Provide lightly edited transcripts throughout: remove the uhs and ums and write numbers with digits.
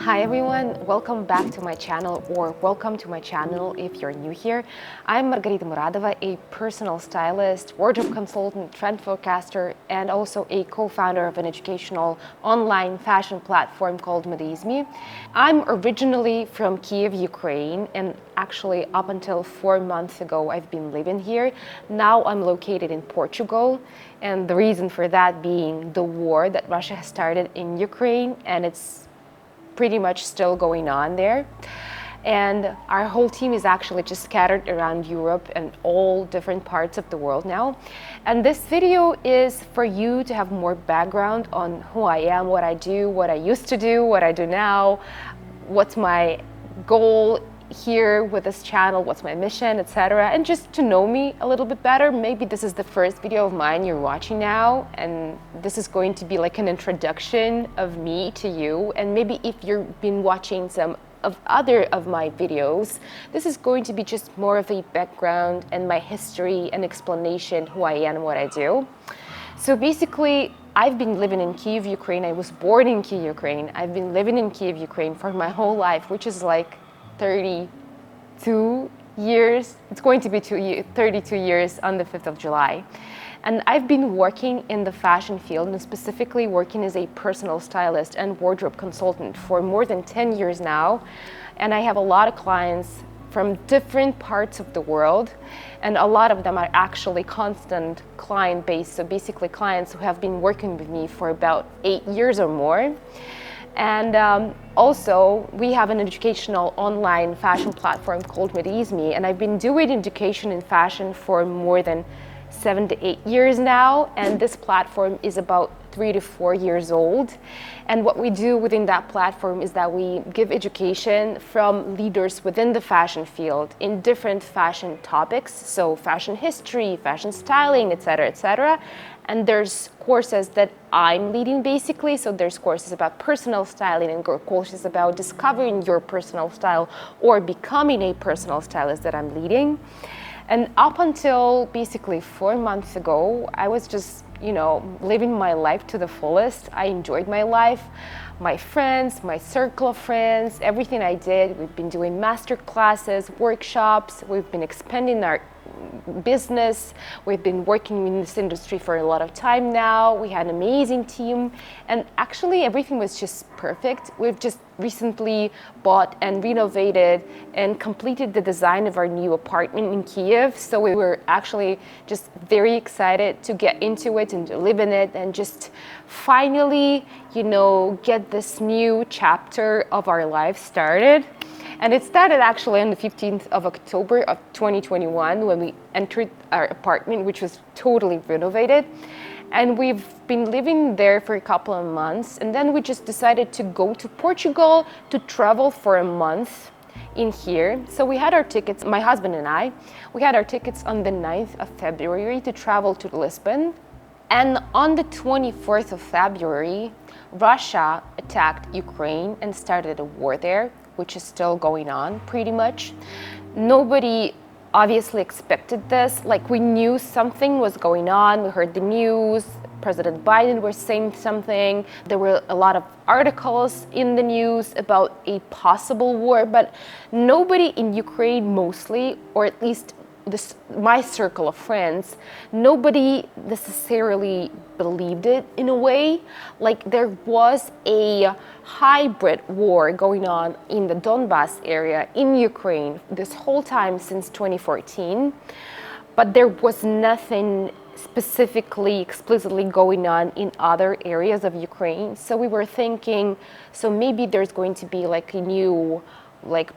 Hi everyone, welcome back to my channel, or welcome to my channel if you're new here. I'm Margarita Muradova, a personal stylist, wardrobe consultant, trend forecaster, and also a co-founder of an educational online fashion platform called Modeizmy. I'm originally from Kiev, Ukraine, and actually up until 4 months ago I've been living here. Now I'm located in Portugal, and the reason for that being the war that Russia has started in Ukraine, and it's pretty much still going on there. And our whole team is actually just scattered around Europe and all different parts of the world now. And this video is for you to have more background on who I am, what I do, what I used to do, what I do now, what's my goal here with this channel, what's my mission, etc., and just to know me a little bit better. Maybe this is the first video of mine you're watching now, and this is going to be like an introduction of me to you. And maybe if you've been watching some of other of my videos, this is going to be just more of a background and my history and explanation who I am and what I do. So basically, I've been living in Kiev, Ukraine. I was born in Kiev, Ukraine. I've been living in Kiev, Ukraine for my whole life, which is like 32 years. It's going to be 32 years on the 5th of July. And I've been working in the fashion field, and specifically working as a personal stylist and wardrobe consultant for more than 10 years now. And I have a lot of clients from different parts of the world, and a lot of them are actually constant client base. So basically clients who have been working with me for about 8 years or more. And also, we have an educational online fashion platform called Modeizmy, and I've been doing education in fashion for more than 7 to 8 years now, and this platform is about 3 to 4 years old. And what we do within that platform is that we give education from leaders within the fashion field in different fashion topics, so fashion history, fashion styling, etc., etc. And there's courses that I'm leading basically, so there's courses about personal styling and courses about discovering your personal style or becoming a personal stylist that I'm leading. And up until basically 4 months ago, I was just, living my life to the fullest. I enjoyed my life, my friends, my circle of friends, everything I did. We've been doing master classes, workshops, we've been expanding our business. We've been working in this industry for a lot of time now. We had an amazing team, and actually everything was just perfect. We've just recently bought and renovated and completed the design of our new apartment in Kiev. So we were actually just very excited to get into it and to live in it and just finally, get this new chapter of our life started. And it started actually on the 15th of October of 2021 when we entered our apartment, which was totally renovated. And we've been living there for a couple of months. And then we just decided to go to Portugal to travel for a month in here. So we had our tickets, my husband and I, we had our tickets on the 9th of February to travel to Lisbon. And on the 24th of February, Russia attacked Ukraine and started a war there, which is still going on pretty much. Nobody obviously expected this. Like, we knew something was going on. We heard the news. President Biden was saying something. There were a lot of articles in the news about a possible war, but nobody in Ukraine mostly, or at least my circle of friends, nobody necessarily believed it in a way. Like, there was a hybrid war going on in the Donbas area in Ukraine this whole time since 2014, but there was nothing specifically, explicitly going on in other areas of Ukraine. So we were thinking, so maybe there's going to be like a new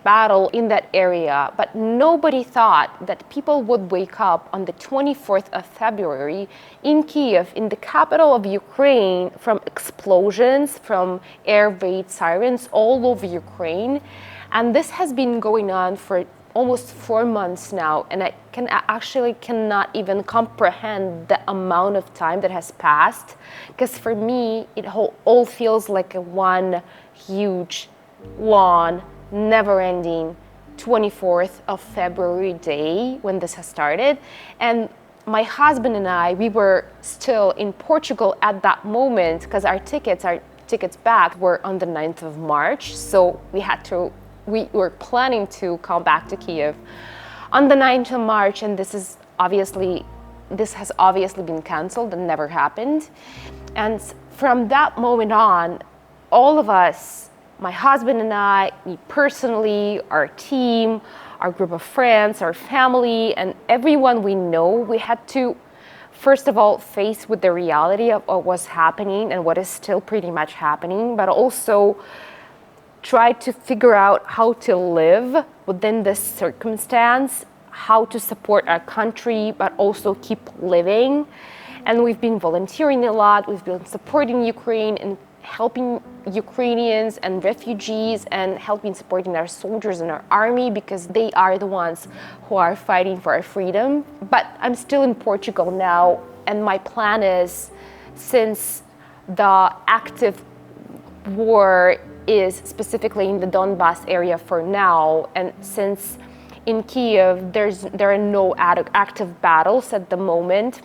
battle in that area, but nobody thought that people would wake up on the 24th of February in Kiev, in the capital of Ukraine, from explosions, from air raid sirens all over Ukraine. And this has been going on for almost 4 months now, and I cannot even comprehend the amount of time that has passed, because for me it all feels like a one huge, long, never-ending 24th of February day when this has started. And my husband and I, we were still in Portugal at that moment because our tickets tickets back were on the 9th of March. So we were planning to come back to Kiev on the 9th of March, and this has obviously been canceled and never happened. And from that moment on, all of us, my husband and I, me personally, our team, our group of friends, our family, and everyone we know, we had to, first of all, face with the reality of what was happening and what is still pretty much happening, but also try to figure out how to live within this circumstance, how to support our country, but also keep living. And we've been volunteering a lot. We've been supporting Ukraine and helping Ukrainians and refugees, and supporting our soldiers and our army, because they are the ones who are fighting for our freedom. But I'm still in Portugal now, and my plan is, since the active war is specifically in the Donbas area for now, and since in Kiev there are no active battles at the moment,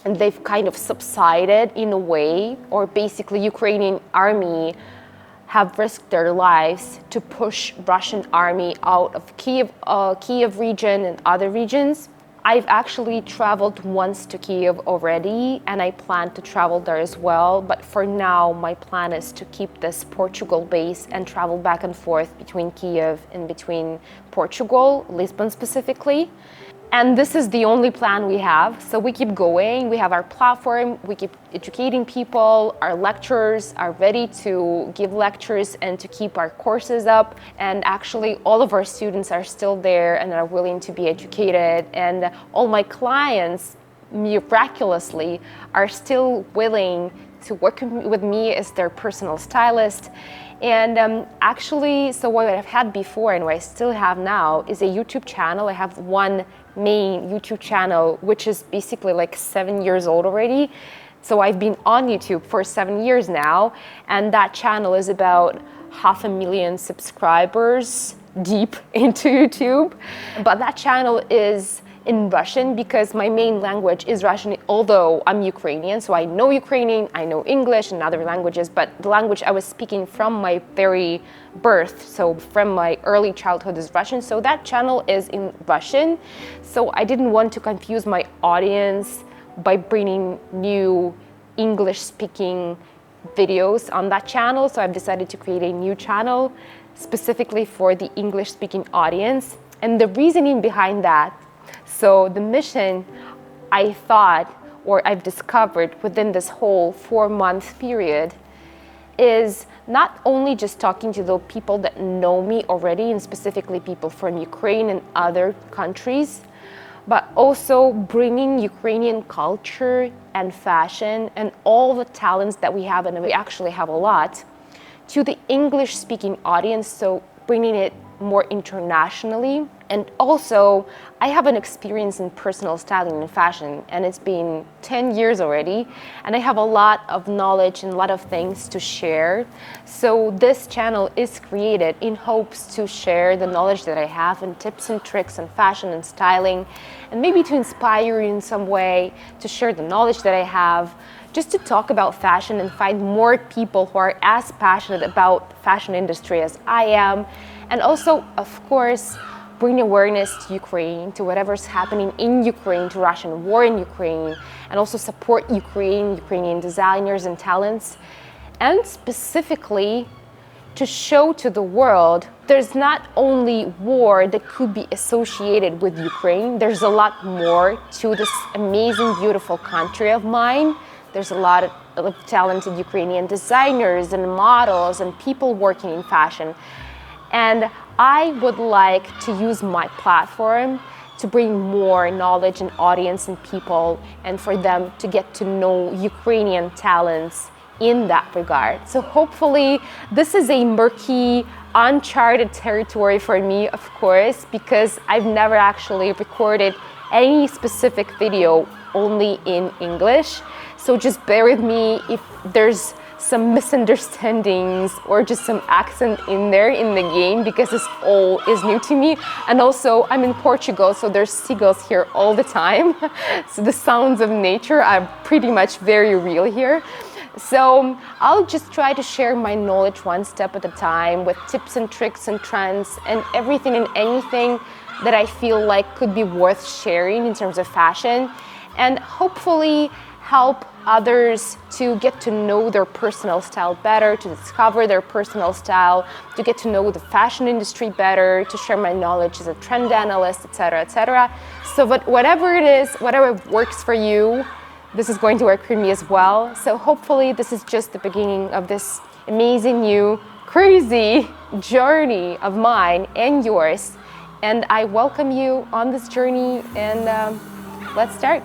and they've kind of subsided in a way, or basically Ukrainian army have risked their lives to push Russian army out of Kiev region and other regions. I've actually traveled once to Kiev already, and I plan to travel there as well. But for now, my plan is to keep this Portugal base and travel back and forth between Kiev and between Portugal, Lisbon specifically. And this is the only plan we have. So we keep going. We have our platform. We keep educating people. Our lecturers are ready to give lectures and to keep our courses up. And actually, all of our students are still there and are willing to be educated. And all my clients, miraculously, are still willing to work with me as their personal stylist. And actually, so what I've had before and what I still have now is a YouTube channel. I have one main YouTube channel, which is basically like 7 years old already. So I've been on YouTube for 7 years now, and that channel is about 500,000 subscribers deep into YouTube. But that channel is in Russian because my main language is Russian, although I'm Ukrainian, so I know Ukrainian, I know English and other languages, but the language I was speaking from my very birth, so from my early childhood, is Russian. So that channel is in Russian. So I didn't want to confuse my audience by bringing new English-speaking videos on that channel. So I've decided to create a new channel specifically for the English-speaking audience. And the reasoning behind that, so the mission, I thought, or I've discovered within this whole 4-month period, is not only just talking to the people that know me already, and specifically people from Ukraine and other countries, but also bringing Ukrainian culture and fashion and all the talents that we have, and we actually have a lot, to the English-speaking audience, so bringing it more internationally. And also, I have an experience in personal styling and fashion, and it's been 10 years already, and I have a lot of knowledge and a lot of things to share. So this channel is created in hopes to share the knowledge that I have and tips and tricks on fashion and styling, and maybe to inspire you in some way, to share the knowledge that I have, just to talk about fashion and find more people who are as passionate about fashion industry as I am. And also, of course, bring awareness to Ukraine, to whatever's happening in Ukraine, to Russian war in Ukraine, and also support Ukrainian designers and talents. And specifically, to show to the world there's not only war that could be associated with Ukraine, there's a lot more to this amazing, beautiful country of mine. There's a lot of talented Ukrainian designers and models and people working in fashion. And I would like to use my platform to bring more knowledge and audience and people, and for them to get to know Ukrainian talents in that regard. So hopefully this is a murky, uncharted territory for me, of course, because I've never actually recorded any specific video only in English. So just bear with me if there's some misunderstandings or just some accent in there in the game, because this all is new to me. And also I'm in Portugal, so there's seagulls here all the time. So the sounds of nature are pretty much very real here. So I'll just try to share my knowledge one step at a time with tips and tricks and trends and everything and anything that I feel like could be worth sharing in terms of fashion, and hopefully help others to get to know their personal style better, to discover their personal style, to get to know the fashion industry better, to share my knowledge as a trend analyst, etc., etc. So whatever it is, whatever works for you, this is going to work for me as well. So hopefully this is just the beginning of this amazing new crazy journey of mine and yours. And I welcome you on this journey, and let's start.